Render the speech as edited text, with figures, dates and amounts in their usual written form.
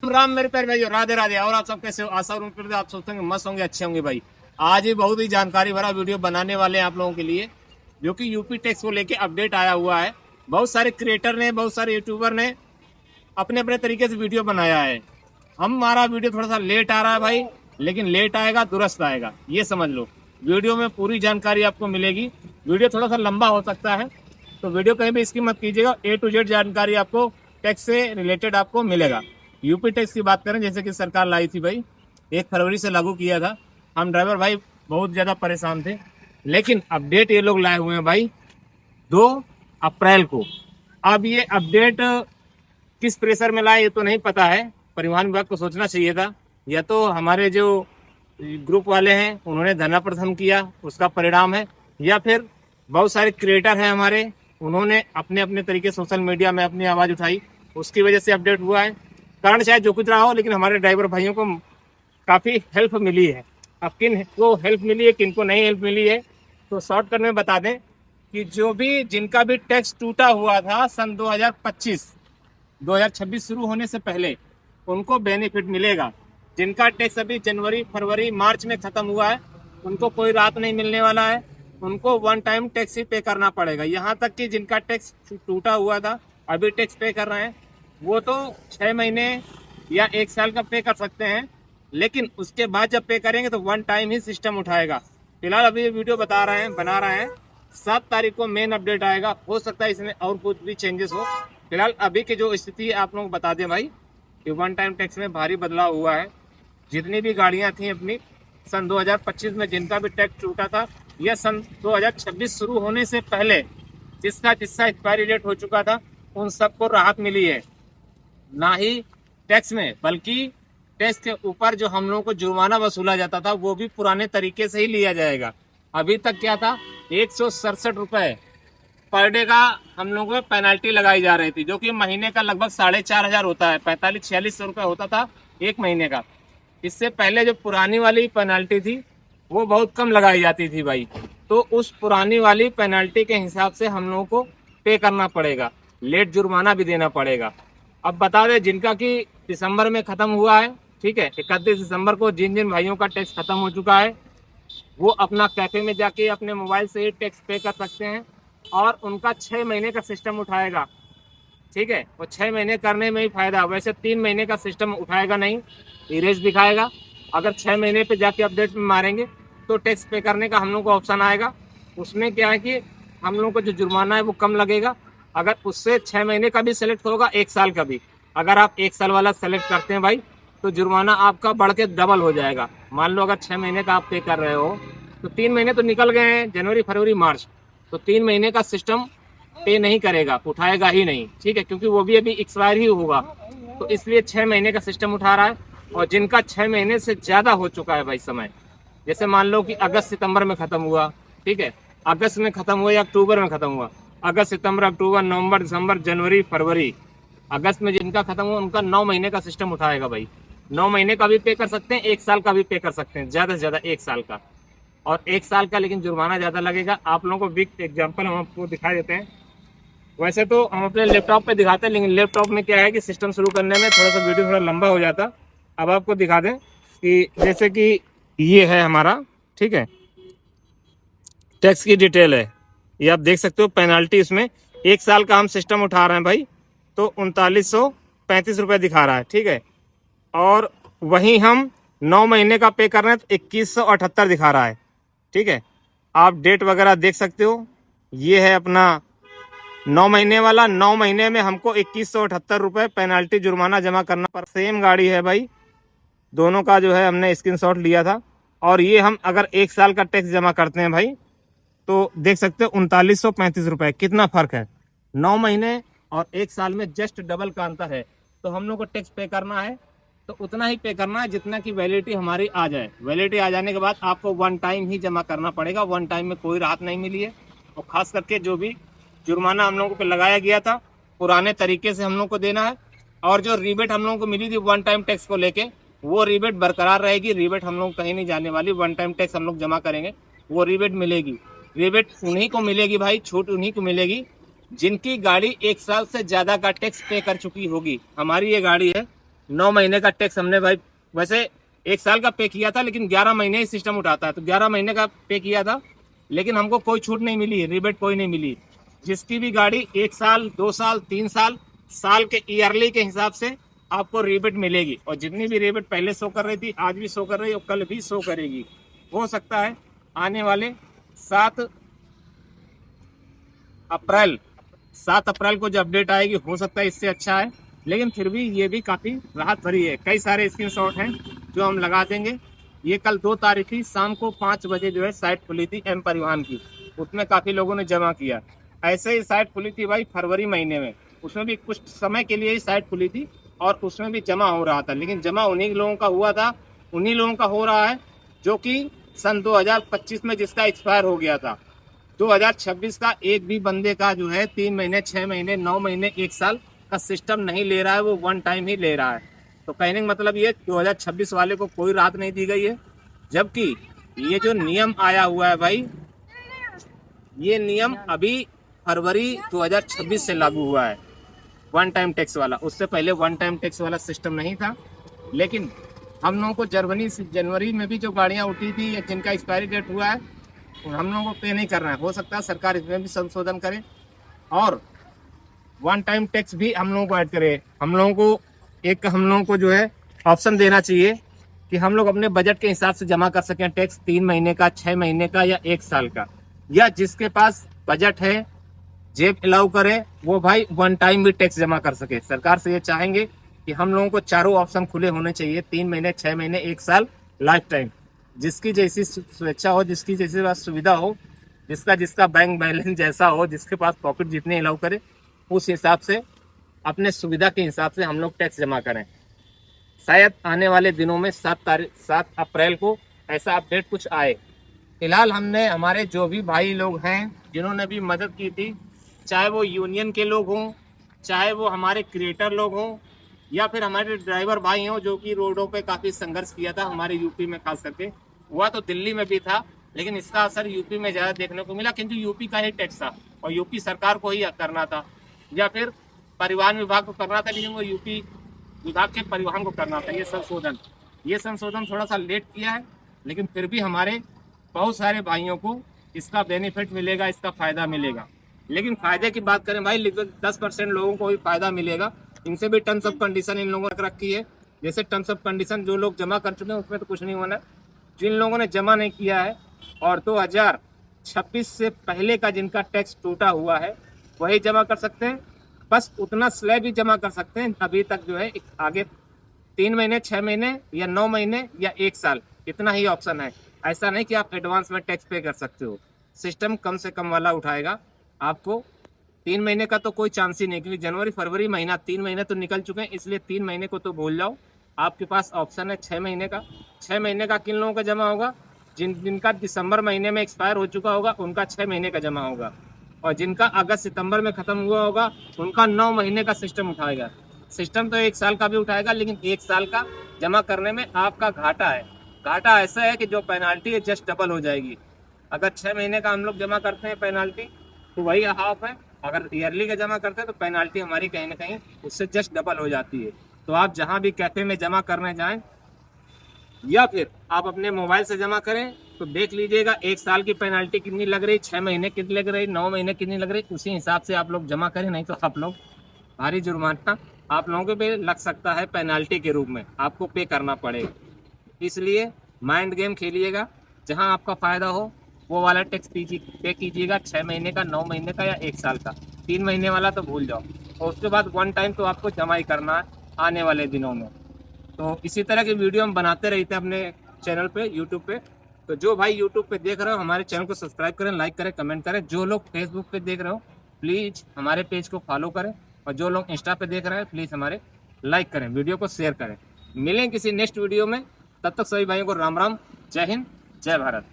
राम मेरे प्यारे भाई, राधे राधे। और आप सब कैसे हो? आशा और उम्मीद आप सोचते होंगे मस्त होंगे, अच्छे होंगे भाई। आज ही बहुत ही जानकारी भरा वीडियो बनाने वाले हैं आप लोगों के लिए, जो कि यूपी टैक्स को लेके अपडेट आया हुआ है। बहुत सारे क्रिएटर ने, बहुत सारे यूट्यूबर ने अपने अपने तरीके से वीडियो बनाया है। हमारा वीडियो थोड़ा सा लेट आ रहा है भाई, लेकिन लेट आएगा दुरुस्त आएगा, ये समझ लो। वीडियो में पूरी जानकारी आपको मिलेगी। वीडियो थोड़ा सा लंबा हो सकता है, तो वीडियो कहीं भी स्किप मत कीजिएगा। A to Z जानकारी आपको टैक्स से रिलेटेड आपको मिलेगा। यूपी टैक्स की बात करें, जैसे कि सरकार लाई थी भाई, 1 फरवरी से लागू किया था। हम ड्राइवर भाई बहुत ज़्यादा परेशान थे, लेकिन अपडेट ये लोग लाए हुए हैं भाई 2 अप्रैल को। अब ये अपडेट किस प्रेशर में लाए ये तो नहीं पता है, परिवहन विभाग को सोचना चाहिए था, या तो हमारे जो ग्रुप वाले हैं उन्होंने धरना प्रदर्शन किया उसका परिणाम है, या फिर बहुत सारे क्रिएटर हैं हमारे, उन्होंने अपने अपने तरीके सोशल मीडिया में अपनी आवाज़ उठाई, उसकी वजह से अपडेट हुआ है। कारण शायद जो कुछ रहा हो, लेकिन हमारे ड्राइवर भाइयों को काफ़ी हेल्प मिली है। अब किन को हेल्प मिली है, किन को नहीं हेल्प मिली है, तो शॉर्टकट में बता दें कि जिनका भी टैक्स टूटा हुआ था सन 2026 शुरू होने से पहले, उनको बेनिफिट मिलेगा। जिनका टैक्स अभी जनवरी, फरवरी, मार्च में ख़त्म हुआ है, उनको कोई राहत नहीं मिलने वाला है। उनको वन टाइम टैक्स ही पे करना पड़ेगा। यहाँ तक कि जिनका टैक्स टूटा हुआ था, अभी टैक्स पे कर रहे हैं, वो तो 6 महीने या 1 साल का पे कर सकते हैं, लेकिन उसके बाद जब पे करेंगे तो वन टाइम ही सिस्टम उठाएगा। फिलहाल अभी ये वीडियो बना रहे हैं 7 तारीख को मेन अपडेट आएगा। हो सकता है इसमें और कुछ भी चेंजेस हो। फिलहाल अभी की जो स्थिति है आप लोग बता दें भाई कि वन टाइम टैक्स में भारी बदलाव हुआ है। जितनी भी गाड़ियाँ थी अपनी सन 2025 में, जिनका भी टैक्स टूटा था, यह सन 2026 शुरू होने से पहले जिसका एक्सपायरी डेट हो चुका था, उन सबको राहत मिली है। ना ही टैक्स में, बल्कि टैक्स के ऊपर जो हम लोगों को जुर्माना वसूला जाता था, वो भी पुराने तरीके से ही लिया जाएगा। अभी तक क्या था, 167 रुपये पर डे का हम लोगों को पेनल्टी लगाई जा रही थी, जो कि महीने का लगभग 4,500 होता है। 45-46 रुपये होता था 1 महीने का। इससे पहले जो पुरानी वाली पेनल्टी थी वो बहुत कम लगाई जाती थी भाई। तो उस पुरानी वाली पेनल्टी के हिसाब से हम लोगों को पे करना पड़ेगा, लेट जुर्माना भी देना पड़ेगा। अब बता दें, जिनका कि दिसंबर में ख़त्म हुआ है, ठीक है, 31 दिसंबर को जिन जिन भाइयों का टैक्स ख़त्म हो चुका है, वो अपना कैफे में जाके अपने मोबाइल से ही टैक्स पे कर सकते हैं, और उनका 6 महीने का सिस्टम उठाएगा। ठीक है, वो 6 महीने करने में ही फ़ायदा। वैसे 3 महीने का सिस्टम उठाएगा नहीं, इरेज दिखाएगा। अगर 6 महीने पे जाके अपडेट में मारेंगे तो टैक्स पे करने का हम लोग को ऑप्शन आएगा। उसमें क्या है कि हम लोग को जो जुर्माना है वो कम लगेगा। अगर उससे 6 महीने का भी सेलेक्ट होगा, 1 साल का भी, अगर आप 1 साल वाला सेलेक्ट करते हैं भाई, तो जुर्माना आपका बढ़ के डबल हो जाएगा। मान लो अगर 6 महीने का आप पे कर रहे हो, तो 3 महीने तो निकल गए हैं, जनवरी, फरवरी, मार्च, तो 3 महीने का सिस्टम पे नहीं करेगा, उठाएगा ही नहीं। ठीक है, क्योंकि वो भी अभी एक्सपायर ही होगा, तो इसलिए 6 महीने का सिस्टम उठा रहा है। और जिनका 6 महीने से ज़्यादा हो चुका है भाई समय, जैसे मान लो कि अगस्त सितंबर में ख़त्म हुआ, ठीक है, अगस्त में ख़त्म हुआ या अक्टूबर में ख़त्म हुआ, अगस्त, सितंबर, अक्टूबर, नवंबर, दिसंबर, जनवरी, फरवरी, अगस्त में जिनका ख़त्म हुआ, उनका 9 महीने का सिस्टम उठाएगा भाई। 9 महीने का भी पे कर सकते हैं, 1 साल का भी पे कर सकते हैं, ज़्यादा से ज़्यादा 1 साल का। और 1 साल का लेकिन जुर्माना ज़्यादा लगेगा। आप लोगों को बिग एग्जाम्पल हम आपको दिखा देते हैं। वैसे तो हम अपने लैपटॉप पे दिखाते हैं, लेकिन लैपटॉप में क्या है कि सिस्टम शुरू करने में थोड़ा सा वीडियो थोड़ा लंबा हो जाता। अब आपको दिखा दें कि जैसे कि ये है हमारा, ठीक है, टैक्स की डिटेल है, ये आप देख सकते हो। पेनल्टी इसमें 1 साल का हम सिस्टम उठा रहे हैं भाई, तो 3935 रुपये दिखा रहा है, ठीक है। और वहीं हम 9 महीने का पे कर रहे हैं तो 2178 दिखा रहा है, ठीक है। आप डेट वगैरह देख सकते हो। ये है अपना 9 महीने वाला। 9 महीने में हमको 2178 रुपये पेनल्टी जुर्माना जमा करना पर। सेम गाड़ी है भाई, दोनों का जो है हमने स्क्रीनशॉट लिया था। और ये हम अगर 1 साल का टैक्स जमा करते हैं भाई, तो देख सकते हो 3935 रुपये, कितना फ़र्क है। 9 महीने और 1 साल में जस्ट डबल का अंतर है। तो हम लोग को टैक्स पे करना है तो उतना ही पे करना है जितना की वैलिडिटी हमारी आ जाए। वैलिडिटी आ जाने के बाद आपको वन टाइम ही जमा करना पड़ेगा। वन टाइम में कोई राहत नहीं मिली है। और ख़ास करके जो भी जुर्माना हम लोगों को लगाया गया था, पुराने तरीके से हम लोग को देना है। और जो रिबेट हम लोगों को मिली थी वन टाइम टैक्स को लेके, वो रिबेट बरकरार रहेगी। रिबेट हम लोग कहीं नहीं जाने वाली। वन टाइम टैक्स हम लोग जमा करेंगे, वो रिबेट मिलेगी। रिबेट उन्हीं को मिलेगी भाई, छूट उन्हीं को मिलेगी जिनकी गाड़ी 1 साल से ज़्यादा का टैक्स पे कर चुकी होगी। हमारी ये गाड़ी है 9 महीने का टैक्स हमने भाई वैसे 1 साल का पे किया था, लेकिन 11 महीने ही सिस्टम उठाता है, तो 11 महीने का पे किया था, लेकिन हमको कोई छूट नहीं मिली, रिबेट कोई नहीं मिली। जिसकी भी गाड़ी 1 साल 2 साल 3 साल साल के ईयरली के हिसाब से आपको रिबेट मिलेगी, और जितनी भी रिबेट पहले शो कर रही थी आज भी शो कर रही है और कल भी शो करेगी। हो सकता है आने वाले 7 अप्रैल को जो अपडेट आएगी हो सकता है इससे अच्छा है, लेकिन फिर भी ये भी काफ़ी राहत भरी है। कई सारे स्क्रीनशॉट हैं जो हम लगा देंगे। ये कल 2 तारीख की शाम को 5 बजे जो है साइट खुली थी एम परिवहन की, उसमें काफ़ी लोगों ने जमा किया। ऐसे ही साइट खुली थी भाई फरवरी महीने में, उसमें भी कुछ समय के लिए ही साइट खुली थी और उसमें भी जमा हो रहा था, लेकिन जमा उन्हीं लोगों का हुआ था, उन्हीं लोगों का हो रहा है जो कि सन 2025 में जिसका एक्सपायर हो गया था। 2026 का एक भी बंदे का जो है 3 महीने 6 महीने 9 महीने 1 साल का सिस्टम नहीं ले रहा है, वो वन टाइम ही ले रहा है। तो कहने का मतलब ये 2026 वाले को कोई राहत नहीं दी गई है, जबकि ये जो नियम आया हुआ है भाई, ये नियम अभी फरवरी 2026 से लागू हुआ है, वन टाइम टैक्स वाला। उससे पहले वन टाइम टैक्स वाला सिस्टम नहीं था, लेकिन हम लोगों को जनवरी में भी जो गाड़ियाँ उठी थी या जिनका एक्सपायरी डेट हुआ है हम लोगों को पे नहीं करना है। हो सकता है सरकार इसमें भी संशोधन करे और वन टाइम टैक्स भी हम लोगों को ऐड करे। हम लोगों को जो है ऑप्शन देना चाहिए कि हम लोग अपने बजट के हिसाब से जमा कर सकें टैक्स, 3 महीने का 6 महीने का या 1 साल का, या जिसके पास बजट है जेब अलाउ करे वो भाई वन टाइम भी टैक्स जमा कर सके। सरकार से ये चाहेंगे कि हम लोगों को चारों ऑप्शन खुले होने चाहिए, 3 महीने 6 महीने 1 साल लाइफ टाइम। जिसकी जैसी स्वेच्छा हो, जिसकी जैसी सुविधा हो, जिसका बैंक बैलेंस जैसा हो, जिसके पास प्रॉफिट जितने अलाउ करे, उस हिसाब से अपने सुविधा के हिसाब से हम लोग टैक्स जमा करें। शायद आने वाले दिनों में 7 अप्रैल को ऐसा अपडेट कुछ आए। फिलहाल हमने हमारे जो भी भाई लोग हैं जिन्होंने भी मदद की थी, चाहे वो यूनियन के लोग हों, चाहे वो हमारे क्रिएटर लोग हों, या फिर हमारे ड्राइवर भाई हों जो कि रोडों पे काफ़ी संघर्ष किया था, हमारे यूपी में खास करके। हुआ तो दिल्ली में भी था, लेकिन इसका असर यूपी में ज़्यादा देखने को मिला, क्योंकि यूपी का ही टैक्स था और यूपी सरकार को ही करना था, या फिर परिवहन विभाग को करना था, लेकिन वो यूपी विभाग के परिवहन को करना था। ये संशोधन थोड़ा सा लेट किया है, लेकिन फिर भी हमारे बहुत सारे भाइयों को इसका बेनिफिट मिलेगा, इसका फ़ायदा मिलेगा। लेकिन फ़ायदे की बात करें भाई, लगभग 10% लोगों को भी फ़ायदा मिलेगा। इनसे भी टर्म्स ऑफ कंडीशन इन लोगों ने रखी है। जैसे टर्म्स ऑफ कंडीशन जो लोग जमा कर चुके हैं उसमें तो कुछ नहीं होना। जिन लोगों ने जमा नहीं किया है और 2026 से पहले का जिनका टैक्स टूटा हुआ है वही जमा कर सकते हैं, बस उतना स्लैब ही जमा कर सकते हैं। अभी तक जो है आगे 3 महीने 6 महीने या 9 महीने या 1 साल, इतना ही ऑप्शन है। ऐसा नहीं कि आप एडवांस में टैक्स पे कर सकते हो। सिस्टम कम से कम वाला उठाएगा आपको। 3 महीने का तो कोई चांस ही नहीं, क्योंकि जनवरी फरवरी महीना 3 महीने तो निकल चुके हैं, इसलिए 3 महीने को तो भूल जाओ। आपके पास ऑप्शन है 6 महीने का। 6 महीने का किन लोगों का जमा होगा? जिनका दिसंबर महीने में एक्सपायर हो चुका होगा उनका 6 महीने का जमा होगा, और जिनका अगस्त सितंबर में ख़त्म हुआ होगा उनका 9 महीने का सिस्टम उठाएगा। सिस्टम तो 1 साल का भी उठाएगा, लेकिन 1 साल का जमा करने में आपका घाटा है। घाटा ऐसा है कि जो पेनाल्टी है जस्ट डबल हो जाएगी। अगर 6 महीने का हम लोग जमा करते हैं पेनाल्टी तो वही हाफ है, अगर ईयरली का जमा करते हैं तो पेनाल्टी हमारी कहीं ना कहीं उससे जस्ट डबल हो जाती है। तो आप जहां भी कैफे में जमा करने जाएं या फिर आप अपने मोबाइल से जमा करें तो देख लीजिएगा 1 साल की पेनाल्टी कितनी लग रही, 6 महीने कितनी लग रही, 9 महीने कितनी लग रही, उसी हिसाब से आप लोग जमा करें। नहीं तो आप लोग भारी जुर्माना आप लोगों पे लग सकता है, पेनाल्टी के रूप में आपको पे करना पड़ेगा। इसलिए माइंड गेम खेलिएगा, जहां आपका फ़ायदा हो वो वाला टैक्स पे कीजिएगा। 6 महीने का, 9 महीने का या 1 साल का। 3 महीने वाला तो भूल जाओ, और उसके बाद वन टाइम तो आपको जमा ही करना है आने वाले दिनों में। तो इसी तरह की वीडियो हम बनाते रहते हैं अपने चैनल पे, यूट्यूब पे। तो जो भाई यूट्यूब पे देख रहे हो हमारे चैनल को सब्सक्राइब करें, लाइक करें, कमेंट करें। जो लोग फेसबुक पे देख रहे हो प्लीज़ हमारे पेज को फॉलो करें, और जो लोग इंस्टा पे देख रहे हैं प्लीज़ हमारे लाइक करें, वीडियो को शेयर करें। मिलें किसी नेक्स्ट वीडियो में, तब तक सभी भाइयों को राम राम, जय हिंद, जय भारत।